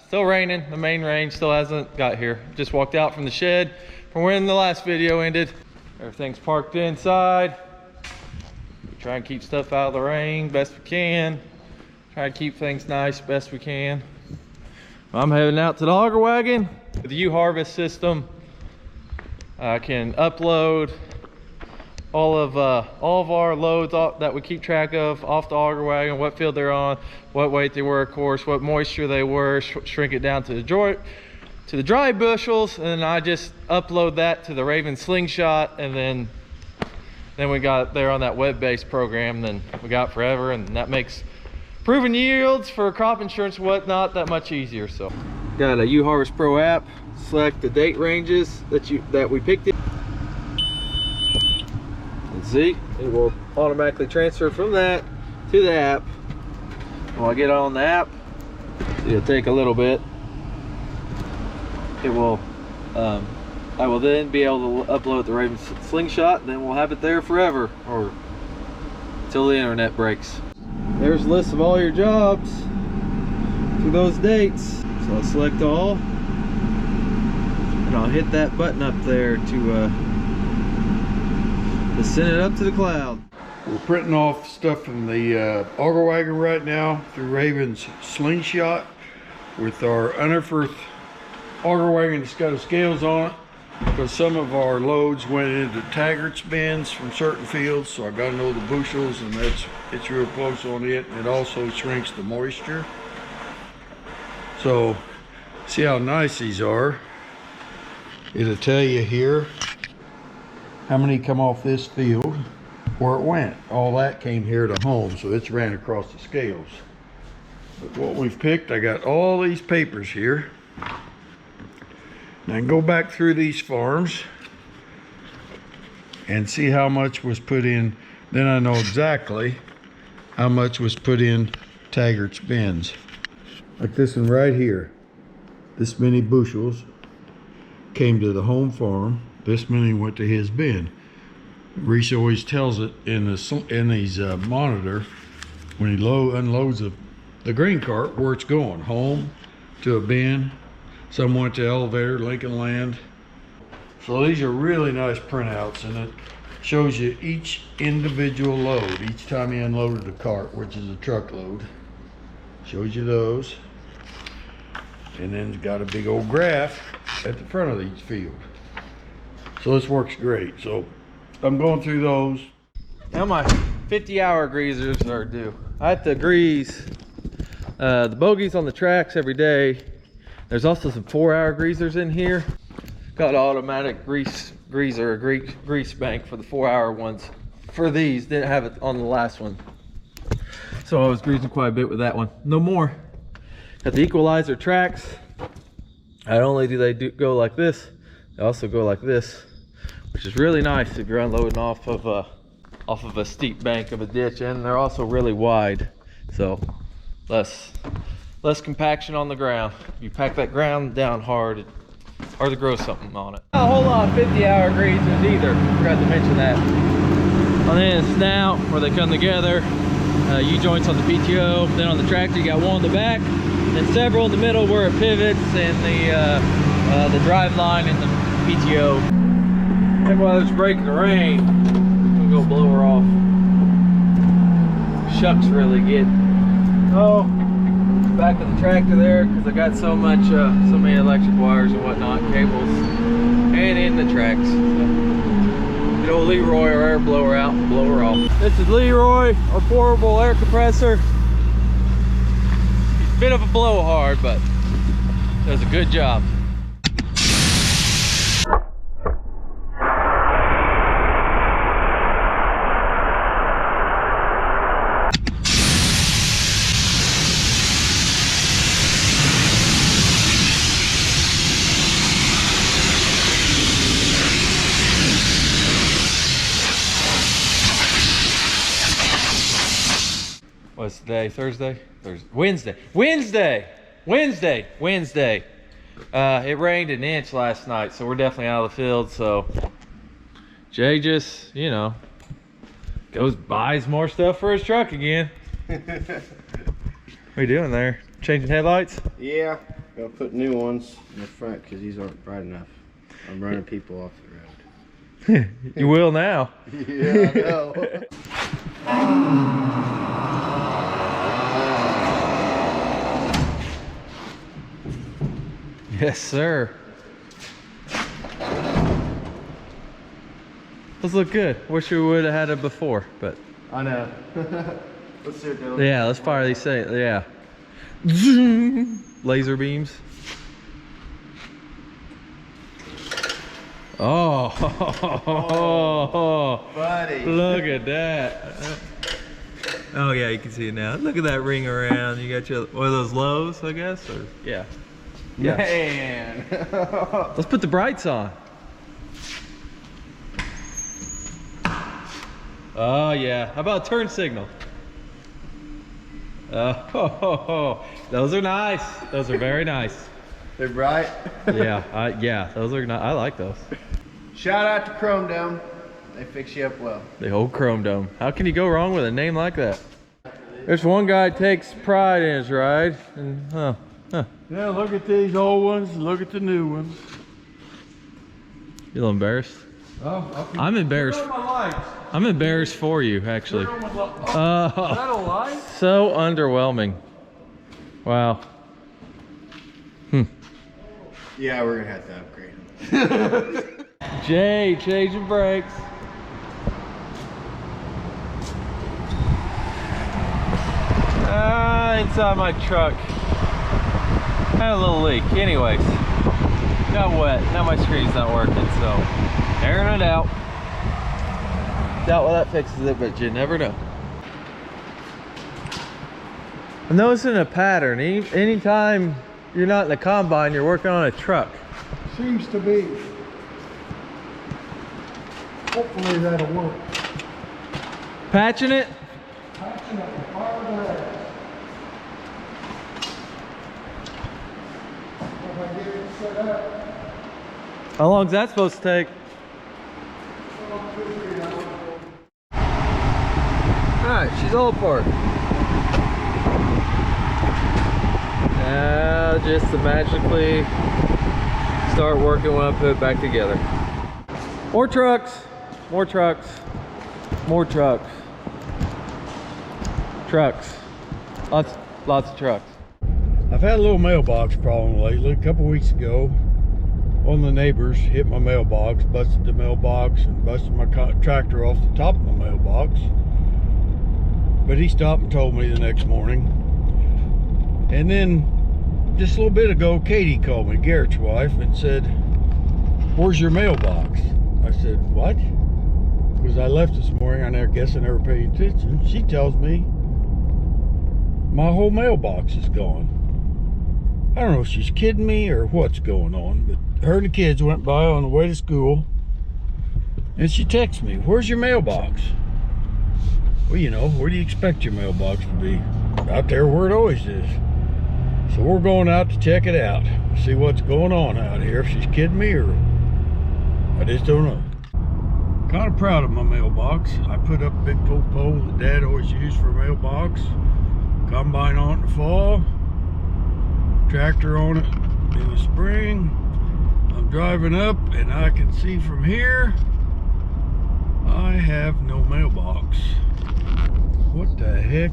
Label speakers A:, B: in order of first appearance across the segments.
A: Still raining. The main rain still hasn't got here. Just walked out from the shed from when the last video ended. Everything's parked inside. We try and keep stuff out of the rain best we can. Try to keep things nice best we can. I'm heading out to the auger wagon. With the U-Harvest system, I can upload all of our loads that we keep track of off the auger wagon, what field they're on, what weight they were, of course, what moisture they were, shrink it down to the dry bushels, and then I just upload that to the Raven Slingshot, and then we got there on that web-based program. Then we got forever, and that makes proving yields for crop insurance and whatnot that much easier. So got a U-Harvest Pro app. Select the date ranges that we picked it. See, it will automatically transfer from that to the app. When I get on the app, it'll take a little bit. It will I will then be able to upload the Raven Slingshot, then we'll have it there forever, or until the internet breaks. There's a list of all your jobs for those dates. So I'll select all, and I'll hit that button up there to send it up to the cloud.
B: We're printing off stuff from the auger wagon right now through Raven's Slingshot with our Unearth auger wagon that's got the scales on it, because some of our loads went into Taggart's bins from certain fields, so I got to know the bushels, and it's real close on it. It also shrinks the moisture. So see how nice these are. It'll tell you here how many come off this field, where it went. All that came here to home, so it's ran across the scales. But what we've picked, I got all these papers here. Now I can go back through these farms and see how much was put in. Then I know exactly how much was put in Taggart's bins. Like this one right here. This many bushels came to the home farm. This many went to his bin. Reese always tells it in his monitor when he unloads the grain cart where it's going. Home, to a bin, some went to elevator, Lincoln Land. So these are really nice printouts, and it shows you each individual load each time he unloaded the cart, which is a truckload. Shows you those. And then it's got a big old graph at the front of each field. So this works great. So I'm going through those.
A: Now my 50-hour greasers are due. I have to grease the bogies on the tracks every day. There's also some 4-hour greasers in here. Got an automatic grease bank for the 4-hour ones. For these, didn't have it on the last one. So I was greasing quite a bit with that one. No more. Got the equalizer tracks. Not only do they go like this, they also go like this, which is really nice if you're unloading off of a steep bank of a ditch, and they're also really wide, so less compaction on the ground. You pack that ground down hard, it's hard to grow something on it. Not a whole lot of 50-hour greasers either. Forgot to mention that. On the end of the snout, where they come together, U-joints on the PTO. Then on the tractor, you got one in the back, then several in the middle where it pivots, and the drive line in the PTO. And while it's breaking the rain, I'm gonna go blow her off. Shucks really get. Oh, back of the tractor there, because I got so many electric wires and whatnot, cables, and in the tracks. So, get old Leroy our air blower out and blow her off. This is Leroy, our portable air compressor. He's a bit of a blowhard, but does a good job. What's today? Thursday? Wednesday. It rained an inch last night, so we're definitely out of the field. So Jay just, goes buys more stuff for his truck again. What are you doing there? Changing headlights?
C: Yeah. Gotta put new ones in the front because these aren't bright enough. I'm running people off the road.
A: You will now.
C: Yeah, I know.
A: Yes, sir. Those look good. Wish we would have had it before, but
C: I know. Let's see it, Dylan.
A: yeah, let's fire these things. Yeah. Laser beams. Oh,
C: Buddy.
A: look at that. Oh yeah, you can see it now. Look at that ring around. You got your, what are those lows, I guess? Or, yeah. Yeah.
C: Man.
A: Let's put the brights on. Oh yeah, how about turn signal? Oh, those are nice. Those are very nice.
C: They're bright.
A: Yeah, those are nice. I like those.
C: Shout out to Chrome Dome. They fix you up well.
A: The old Chrome Dome. How can you go wrong with a name like that? There's one guy takes pride in his ride, and
B: Yeah, look at these old ones. Look at the new ones.
A: you a little embarrassed?
B: Oh,
A: I'm embarrassed. I'm embarrassed for you, actually. So underwhelming. Wow.
C: Yeah, we're gonna have to upgrade them.
A: Jay, changing brakes. Inside my truck. Had a little leak. Anyways, got wet. Now my screen's not working, so airing it out. Doubt well that fixes it, but you never know. I'm noticing a pattern. Anytime you're not in the combine, you're working on a truck.
B: seems to be. Hopefully that'll work.
A: Patching it?
B: Patching up the fire there. If I get it set up.
A: How long is that supposed to take? Alright, she's all apart. Now just to magically start working when I put it back together. More trucks, more trucks, more trucks. Trucks. Lots of trucks.
B: I've had a little mailbox problem lately. A couple weeks ago, one of the neighbors hit my mailbox, busted the mailbox, and busted my tractor off the top of my mailbox. But he stopped and told me the next morning. And then just a little bit ago, Katie called me, Garrett's wife, and said, "Where's your mailbox?" I said, "What?" Because I left this morning, I guess I never paid attention. She tells me my whole mailbox is gone. I don't know if she's kidding me or what's going on, but her and the kids went by on the way to school, and she texts me, "Where's your mailbox?" Well, you know, where do you expect your mailbox to be? Out there where it always is. So we're going out to check it out, see what's going on out here, if she's kidding me or I just don't know. Kind of proud of my mailbox. I put up a big pole that Dad always used for a mailbox. Combine on it in the fall, tractor on it in the spring. I'm driving up and I can see from here I have no mailbox. What the heck?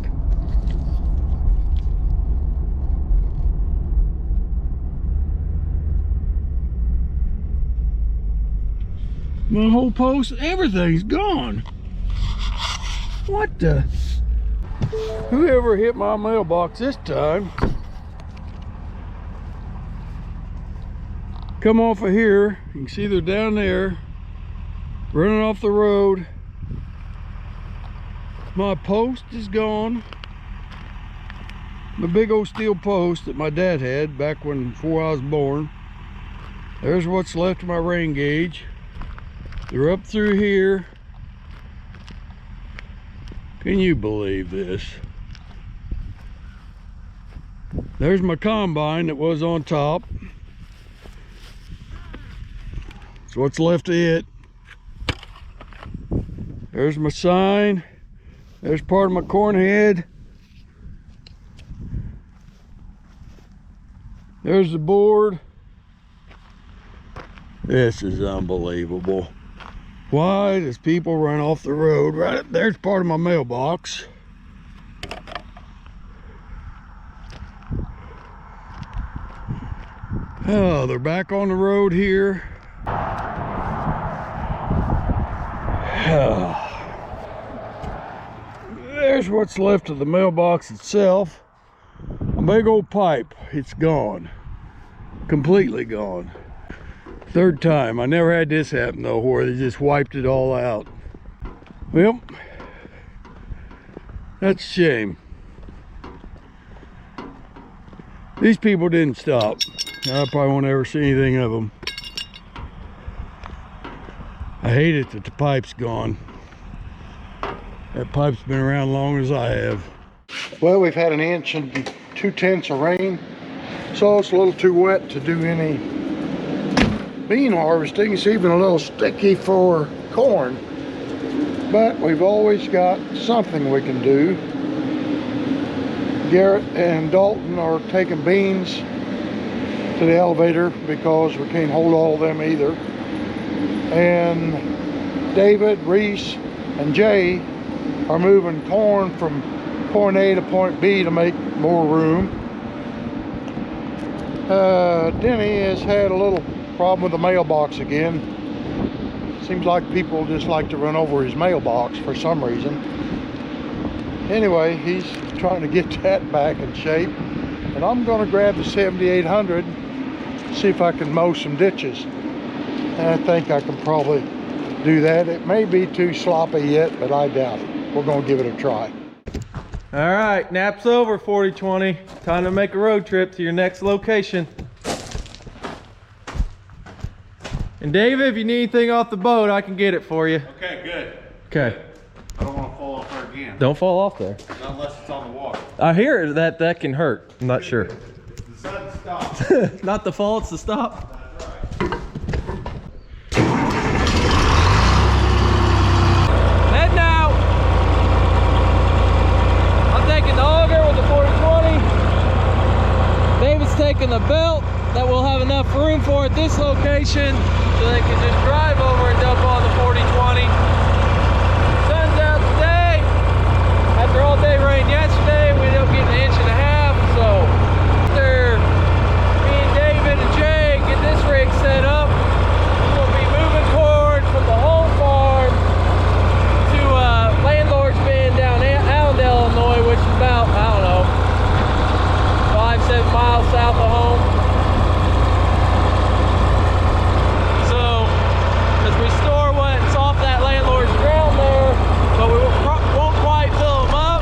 B: My whole post, everything's gone. What the? Whoever hit my mailbox this time, come off of here. You can see they're down there, running off the road. My post is gone. My big old steel post that my dad had back before I was born. There's what's left of my rain gauge. They're up through here. Can you believe this? There's my combine that was on top. That's what's left of it. There's my sign. There's part of my corn head. There's the board. This is unbelievable. Why does people run off the road? Right there's part of my mailbox. Oh, they're back on the road here. There's what's left of the mailbox itself. A big old pipe. It's gone. Completely gone. Third time. I never had this happen though, where they just wiped it all out. Well, that's a shame. These people didn't stop. I probably won't ever see anything of them. I hate it that the pipe's gone. That pipe's been around long as I have. Well, we've had 1 inch and 2/10 of rain, so it's a little too wet to do any bean harvesting. It's even a little sticky for corn, but we've always got something we can do. Garrett and Dalton are taking beans to the elevator because we can't hold all of them either. And David, Reese, and Jay are moving corn from point A to point B to make more room. Denny has had a little problem with the mailbox again. Seems like people just like to run over his mailbox for some reason. Anyway, he's trying to get that back in shape. And I'm gonna grab the 7800, see if I can mow some ditches. And I think I can probably do that. It may be too sloppy yet, but I doubt it. We're gonna give it a try.
A: All right, nap's over, 4020. Time to make a road trip to your next location. And David, if you need anything off the boat, I can get it for you.
D: Okay, good.
A: Okay.
D: I don't want to fall off there again.
A: Don't fall off there.
D: Not unless it's on the water.
A: I hear that can hurt. I'm not sure.
D: The sun stops.
A: Not the fall, it's the stop. Heading out. I'm taking the auger with the 4020. David's taking the belt that we'll have enough room for at this location so they can just drive over and dump on the 4020. Sun's out today. After all day rain yesterday, we ended up getting 1.5 inches. So after me and David and Jay get this rig set up, we'll be moving corn from the whole farm to landlord's bin down Allendale, Illinois, which is about, I don't know, 5-7 miles south of home. We store what's off that landlord's ground there, but we won't quite fill them up.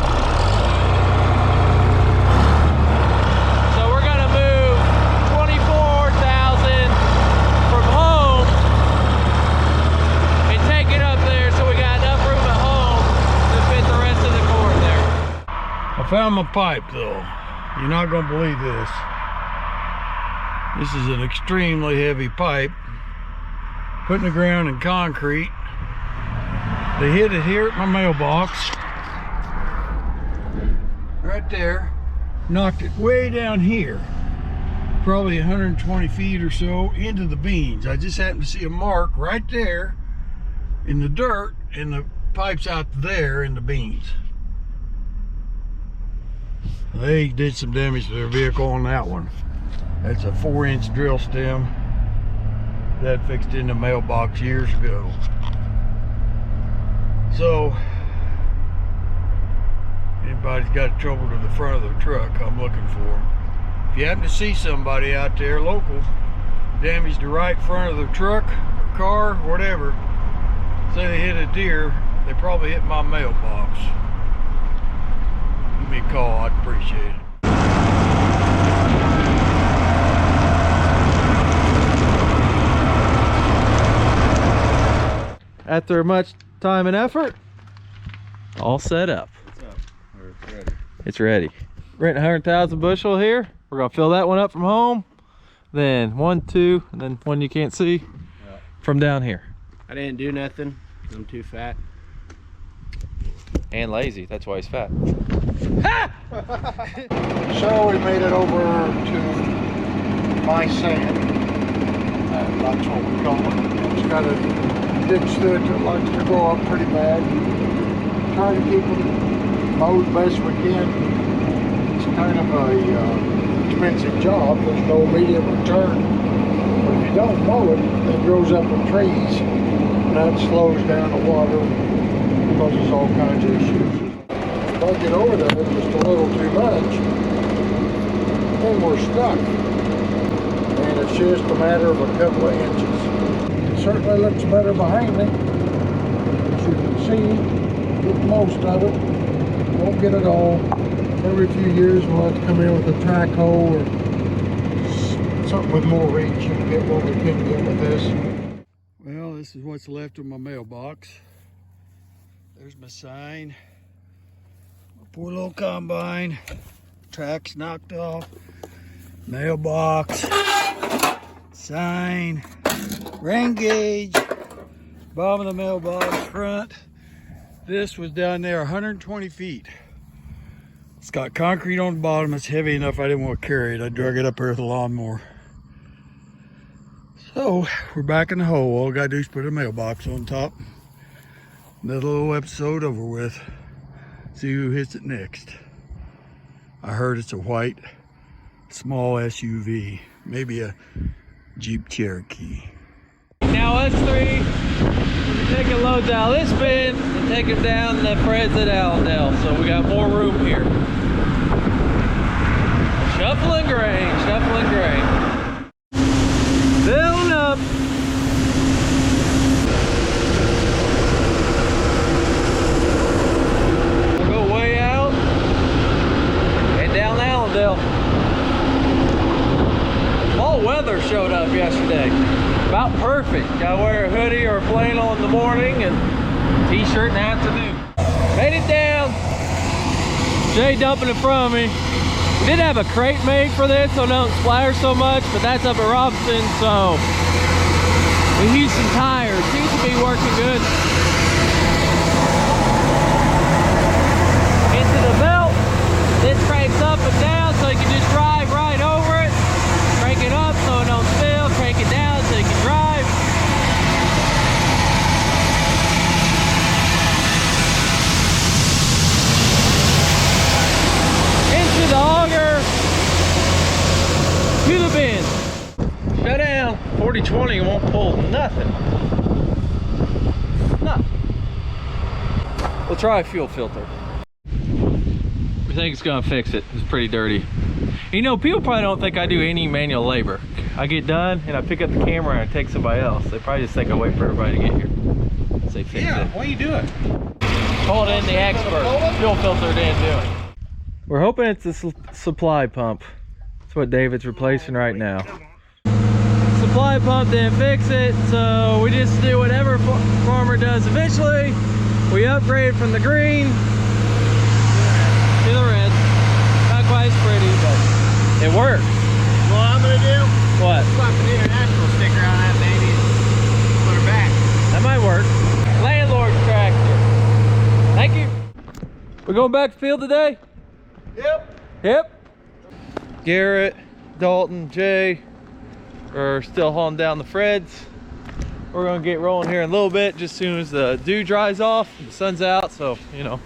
A: So we're gonna move 24,000 from home and take it up there so we got enough room at home to fit the rest of the corn there.
B: I found my pipe though. You're not gonna believe this. This is an extremely heavy pipe. Put in the ground in concrete. They hit it here at my mailbox. Right there. Knocked it way down here. Probably 120 feet or so into the beans. I just happened to see a mark right there in the dirt, and the pipe's out there in the beans. They did some damage to their vehicle on that one. That's a 4-inch drill stem that fixed in the mailbox years ago. So anybody's got trouble to the front of the truck, I'm looking for them. If you happen to see somebody out there local damaged the right front of the truck or car, whatever, say they hit a deer, they probably hit my mailbox, give me a call, I'd appreciate it.
A: After much time and effort, all set up.
D: What's up? It's ready.
A: It's ready. Renting 100,000 bushel here. We're gonna fill that one up from home. Then 1, 2, and then one you can't see from down here.
C: I didn't do nothing. I'm too fat.
A: And lazy, that's why he's fat.
B: So we made it over to my sand. That's what we call it. It's got a ditch to it that likes to grow up pretty bad. Try to keep them mowed best we can. It's kind of a expensive job. There's no immediate return. But if you don't mow it, it grows up in trees. And that slows down the water, causes all kinds of issues. If I get over there just a little too much, then we're stuck. And it's just a matter of a couple of inches. It certainly looks better behind me. As you can see, get most of it. Won't get it all. Every few years we'll have to come in with a track hoe or something with more reach and get what we can get with this. Well, this is what's left of my mailbox. There's my sign. My poor little combine. Track's knocked off. Mailbox. Sign. Rain gauge. Bottom of the mailbox. Front. This was down there 120 feet. It's got concrete on the bottom. It's heavy enough I didn't want to carry it. I drug it up here with a lawnmower. So we're back in the hole. All I gotta do is put a mailbox on top. Another little episode over with. See who hits it next. I heard it's a white small SUV, maybe a Jeep Cherokee.
A: Now us three, we're taking loads out of this bin and take them down to Fred's at Allendale. So we got more room here. Shuffling grain, shuffling grain. Filling up. We'll go way out and down Allendale. Fall weather showed up yesterday. About perfect. Gotta wear a hoodie or a flannel in the morning and t-shirt in the afternoon. Made it down. Jay dumping in front of me. We did have a crate made for this so it don't splatter so much, but that's up at Robinson, so we used some tires. Seems to be working good. Into the belt. This cranks up and down so you can just drive right over it. Crank it up so it don't spill. Crank it down so you can drive. Into the auger. To the bin. Shut down. 40-20 won't pull nothing. Nothing. We'll try a fuel filter. We think it's gonna fix it. It's pretty dirty. You know, people probably don't think I do any manual labor. I get done and I pick up the camera and I take somebody else. They probably just think I wait for everybody to get here. Say fix it.
D: What are you doing?
A: Called in the expert. Fuel filter didn't do it. We're hoping it's the supply pump. That's what David's replacing right now. Supply pump didn't fix it, so we just do whatever farmer does eventually. We upgrade from the green to the red. Not quite as pretty, but it works.
C: You know what I'm gonna do?
A: What?
C: Slap an international sticker on that baby and put her back.
A: That might work. Landlord tractor. Thank you. We're going back to field today?
C: Yep.
A: Yep. Garrett, Dalton, Jay are still hauling down the Freds. We're gonna get rolling here in a little bit, just as soon as the dew dries off and the sun's out. So, you know,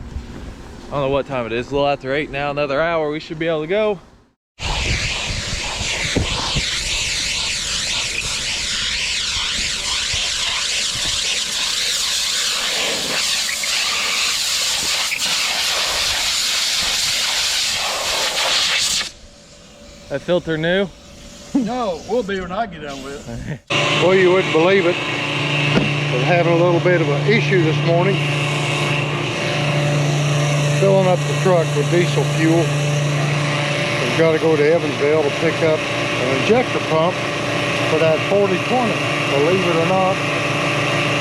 A: I don't know what time it is. A little after 8 now. Another hour, we should be able to go. That filter new?
B: No, we'll be when I get done with it. Well, you wouldn't believe it. We're having a little bit of an issue this morning. Filling up the truck with diesel fuel. We've got to go to Evansville to pick up an injector pump for that 40-20. Believe it or not,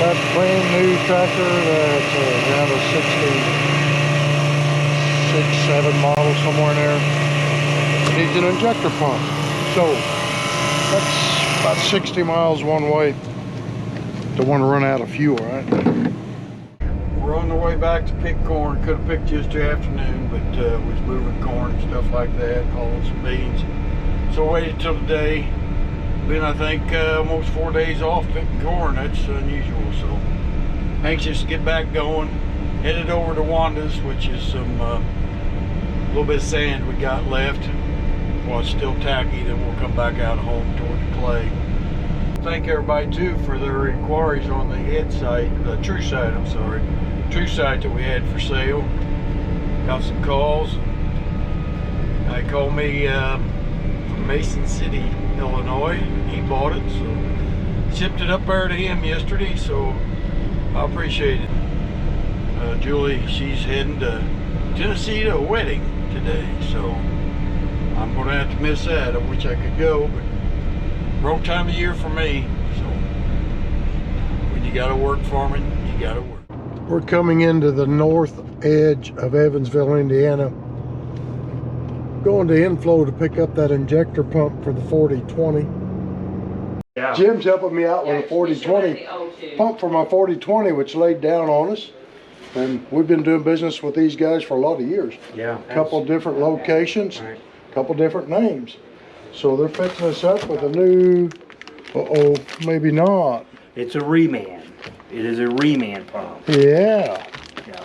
B: that brand new tractor that's around a 66, 7 model, somewhere in there, needs an injector pump. So that's about 60 miles one way. Don't want to run out of fuel, right? We're on the way back to pick corn. Could have picked yesterday afternoon, but we was moving corn and stuff like that, hauling some beans. So waited till today. been, I think, almost 4 days off picking corn. That's unusual, so anxious to get back going. Headed over to Wanda's, which is some little bit of sand we got left. While it's still tacky, then we'll come back out home toward the clay. Thank everybody too for their inquiries on the head site, the true site, I'm sorry. True site that we had for sale. Got some calls. Guy called me from Mason City, Illinois. He bought it, so shipped it up there to him yesterday, so I appreciate it. Julie, she's heading to Tennessee to a wedding today, so I'm gonna have to miss that. I wish I could go, but wrong time of year for me. So when you gotta work farming, you gotta work.
E: We're coming into the north edge of Evansville, Indiana. Going to Inflow to pick up that injector pump for the 4020.
F: Yeah.
E: Jim's helping me out with a 4020 pump for my 4020, which laid down on us. And we've been doing business with these guys for a lot of years.
F: Yeah.
E: A couple different locations,
F: Right.
E: a couple different names. So they're fixing us up with a new, maybe not.
F: It's a reman. It is a reman pump.
E: Yeah.
F: Yeah.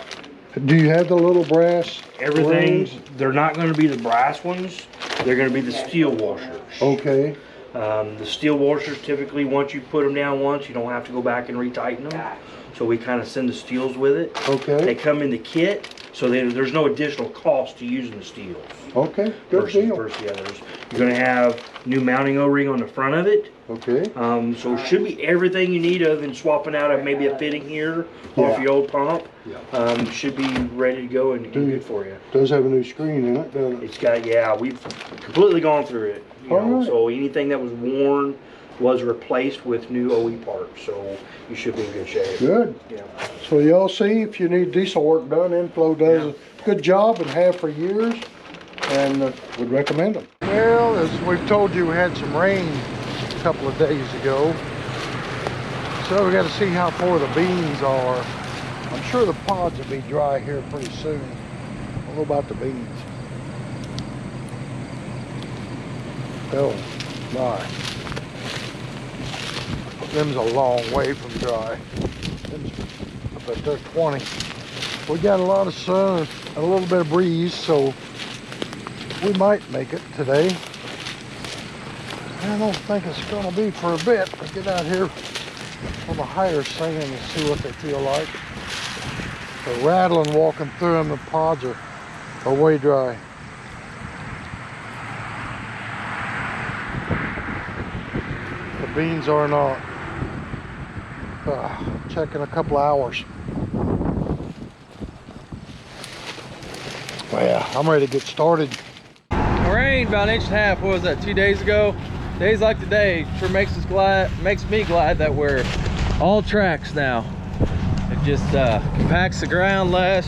E: Do you have the little brass
F: Everything,
E: rings?
F: they're not going to be the brass ones. They're going to be the steel washers.
E: Okay.
F: The steel washers, typically, once you put them down once, you don't have to go back and retighten them. So we kind of send the steels with it. They
E: Okay.
F: come in the kit, so there's no additional cost to using the steels.
E: Okay. Good deal.
F: Versus the others. You're going to have new mounting O-ring on the front of it.
E: Okay.
F: So it should be everything you need other than swapping out maybe a fitting here off
E: Yeah.
F: your old pump. Should be ready to go and good for you.
E: Does have a new screen in it, doesn't it?
F: It's got, yeah, we've completely gone through it. You know,
E: Alright.
F: so anything that was worn was replaced with new OE parts. So you should be in good shape.
E: Good.
F: Yeah.
E: So y'all see, if you need diesel work done, Inflow does a good job and have for years, and would recommend them. Well, as we've told you, we had some rain a couple of days ago. So we got to see how far the beans are. I'm sure the pods will be dry here pretty soon. I don't know about the beans. Oh my. Them's a long way from dry. Them's up at there 20. We got a lot of sun and a little bit of breeze, so we might make it today. I don't think it's gonna be for a bit. Let's get out here on the higher sand and see what they feel like. They're rattling walking through them. The pods are way dry. The beans are not. Check in a couple hours. Well, yeah, I'm ready to get started.
A: Rain about 1.5 inches, what was that, 2 days ago? Days like today sure makes me glad that we're all tracks now. It just compacts the ground less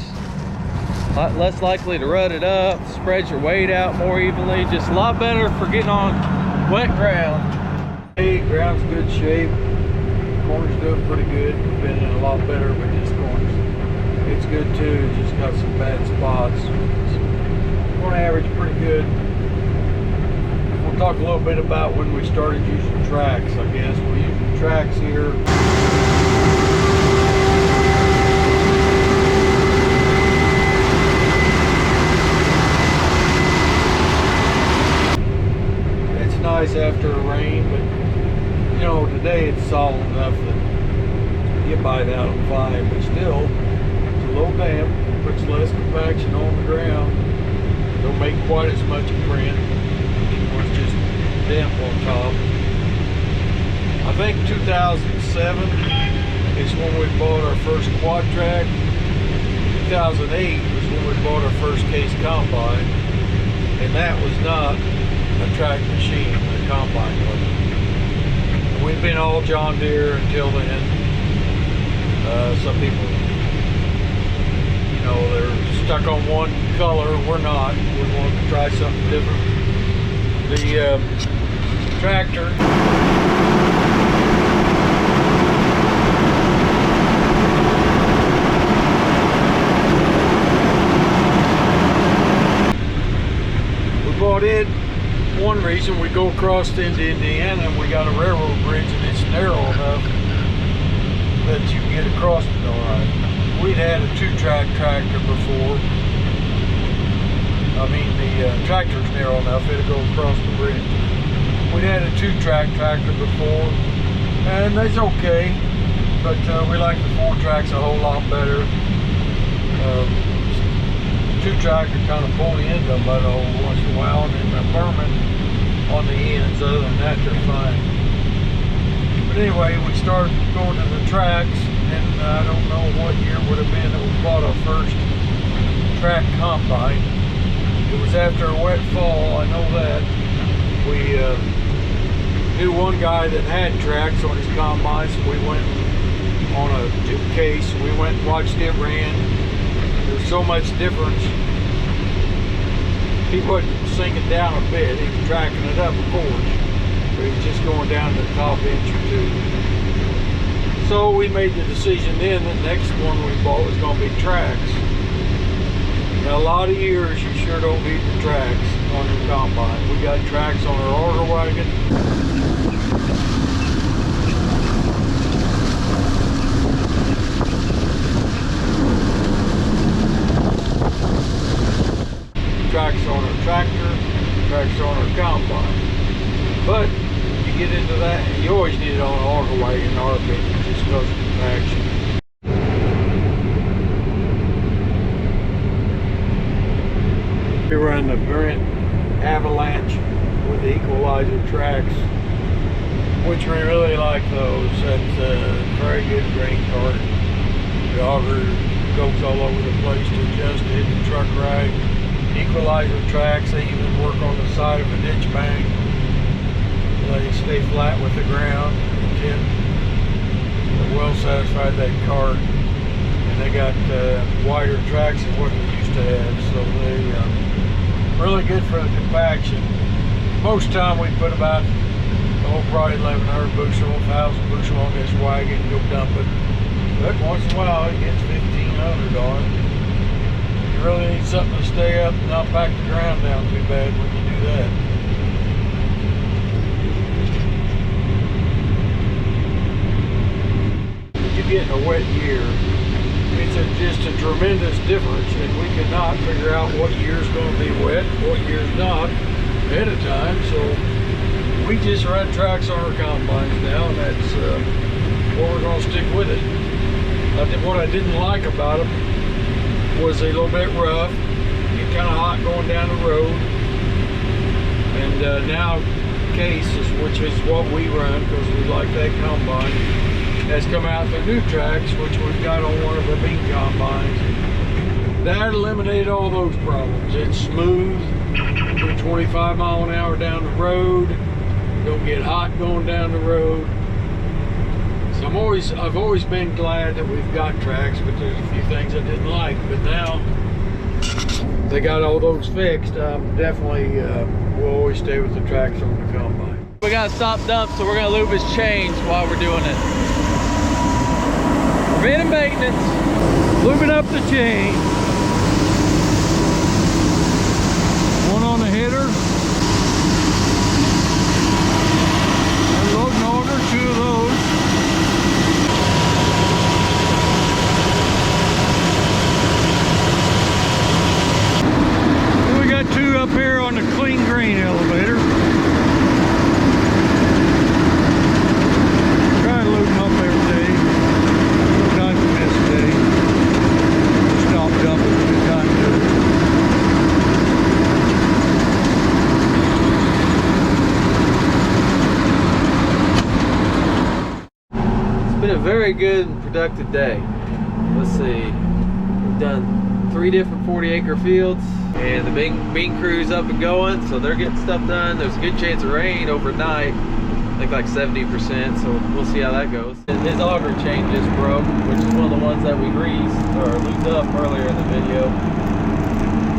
A: likely to rut it up, spreads your weight out more evenly, just a lot better for getting on wet ground.
B: Hey, ground's in good shape. Corn's doing pretty good. We've been in a lot better, but this corn's it's good too. Just got some bad spots. On average, pretty good. We'll talk a little bit about when we started using tracks. I guess we're using tracks here. It's nice after a rain, but you know, today it's solid enough that you bite out on fine, but still, it's a little damp, puts less compaction on the ground, don't make quite as much print, it's just damp on top. I think 2007 is when we bought our first quad track. 2008 was when we bought our first case combine, and that was not a track machine, the combine was. We've been all John Deere until then. Some people, you know, they're stuck on one color. We're not. We want to try something different. The tractor. We bought it one reason we go across into Indiana and we got a railroad bridge and it's narrow enough that you can get across it all right. We'd had a 2-track tractor before. I mean, the tractor's narrow enough, it'll go across the bridge. We'd had a 2-track tractor before, and that's okay, but we like the 4-tracks a whole lot better. 2-track are kind of pull the end of them once in a while, and then they're berming on the ends. Other than that, they're fine. But anyway, we started going to the tracks, and I don't know what year it would have been that we bought our first track combine. It was after a wet fall, I know that. We knew one guy that had tracks on his combine, so we went on a case. We went and watched it ran. There was so much difference. He wasn't sinking down a bit. He was tracking it up, of course, but he was just going down to the top inch or two. So we made the decision then the next one we bought was going to be tracks. Now, a lot of years you sure don't need the tracks on your combine. We got tracks on our auger wagon. Tracks on our tractor, tracks on our combine. But you get into that, you always need it on an auger wagon, in our opinion, just because of compaction. We run the Brent Avalanche with the equalizer tracks, which we really like those. That's a very good grain cart. The auger goes all over the place to adjust it, the truck ride. Equalizer tracks, they even work on the side of a ditch bank. They stay flat with the ground. They're well satisfied that cart. And they got wider tracks than what they used to have, so they really good for the compaction. Most time we put about probably 1,100 bushel, 1,000 bushel on this wagon and go dump it. But once in a while it gets 1,500 on it. You really need something to stay up and not pack the ground down too bad when you do that. When you get in a wet year, it's just a tremendous difference, and we cannot figure out what year's going to be wet, what year's not ahead of time. So we just run tracks on our combines now, and that's what we're going to stick with it. What I didn't like about them was a little bit rough, get kind of hot going down the road. And now Case, which is what we run because we like that combine, has come out with new tracks, which we've got on one of our bean combines. That eliminated all those problems. It's smooth, go 25 mile an hour down the road, don't get hot going down the road. So I've always been glad that we've got tracks, but there's a few things I didn't like. But now they got all those fixed. Definitely will always stay with the tracks on the combine.
A: We got to stop dump, so we're going to lube his chains while we're doing it. Preventive maintenance, lubing up the chain. One on the header. Loading auger, 2 of those. Then we got 2 up here on the clean grain elevator. Try to load them up every day. Sometimes we miss a day. Stop dumping when it's time to do it. It's been a very good and productive day. Let's see, we've done 3 different 40-acre fields, and the bean crew's up and going, so they're getting stuff done. There's a good chance of rain overnight, I think like 70%, so we'll see how that goes. His auger chain just broke, which is one of the ones that we greased or lubed up earlier in the video,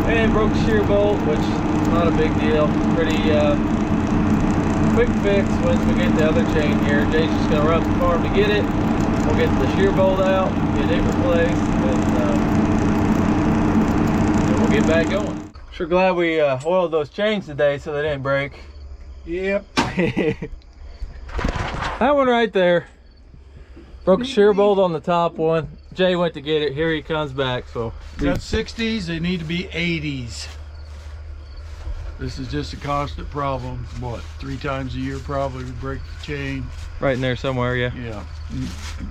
A: and broke the shear bolt, which is not a big deal. Pretty quick fix once we get the other chain here. Jay's just gonna run up the farm to get it. We'll get the shear bolt out, get it replaced, and we'll get back going. Sure glad we oiled those chains today so they didn't break.
B: Yep.
A: That one right there. Broke a shear bolt on the top one. Jay went to get it. Here he comes back. So
B: Got 60s, they need to be 80s. This is just a constant problem. What, 3 times a year probably we break the chain.
A: right in there somewhere, yeah.
B: Yeah.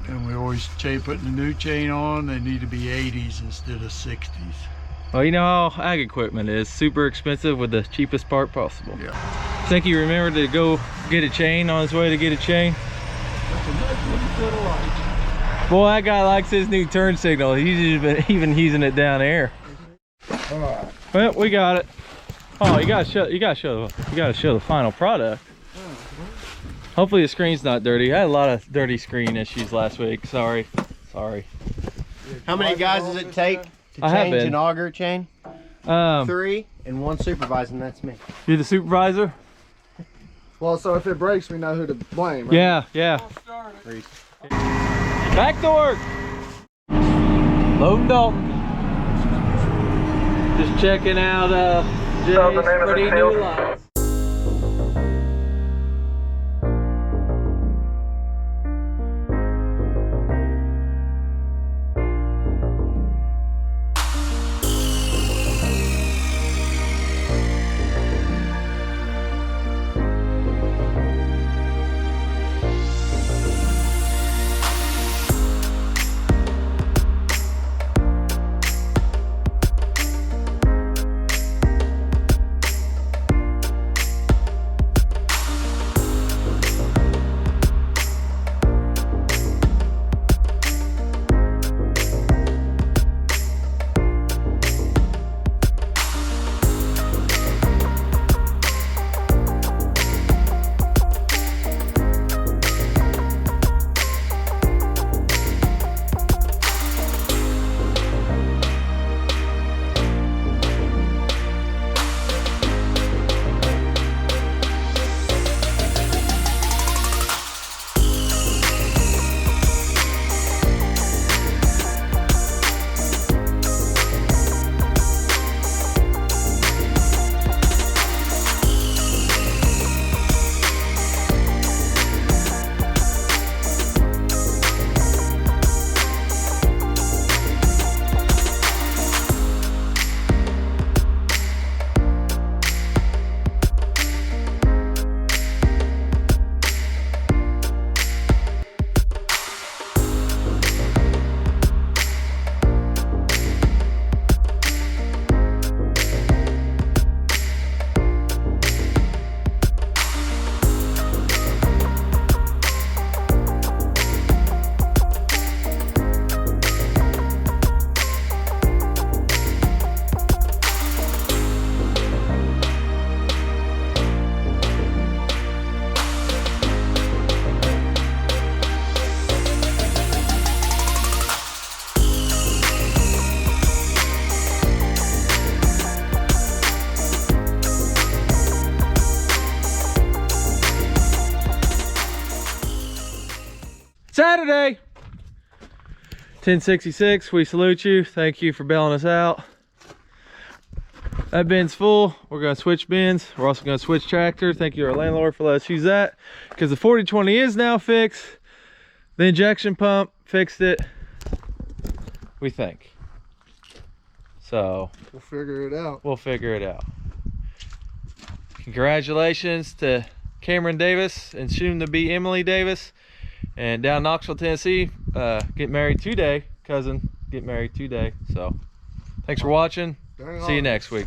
B: And we always putting a new chain on, they need to be 80s instead of 60s.
A: Well, you know how ag equipment is. Super expensive with the cheapest part possible.
B: Yeah.
A: Think he remembered to go get a chain on his way to get a chain?
B: That's a nice little bit of light.
A: Boy, that guy likes his new turn signal. He's even using it down there.
B: All right.
A: Well, we got it. Oh, you gotta show the final product. Hopefully the screen's not dirty. I had a lot of dirty screen issues last week. Sorry.
C: How many guys does it take to
A: I have
C: change
A: been.
C: an auger chain? 3 and 1 supervising, that's me.
A: You're the supervisor?
E: Well, so if it breaks, we know who to blame, right?
A: Yeah. Back to work. Loading Dalton. Just checking out Jay's pretty new lights. Saturday, 1066. We salute you. Thank you for bailing us out. That bin's full. We're gonna switch bins. We're also gonna switch tractor. Thank you to our landlord for letting us use that, because the 4020 is now fixed. The injection pump fixed it, we think. So
E: We'll figure it out.
A: we'll figure it out. Congratulations to Cameron Davis and soon to be Emily Davis. And down in Knoxville, Tennessee, get married today. Cousin, get married today. So thanks for watching. See you next week.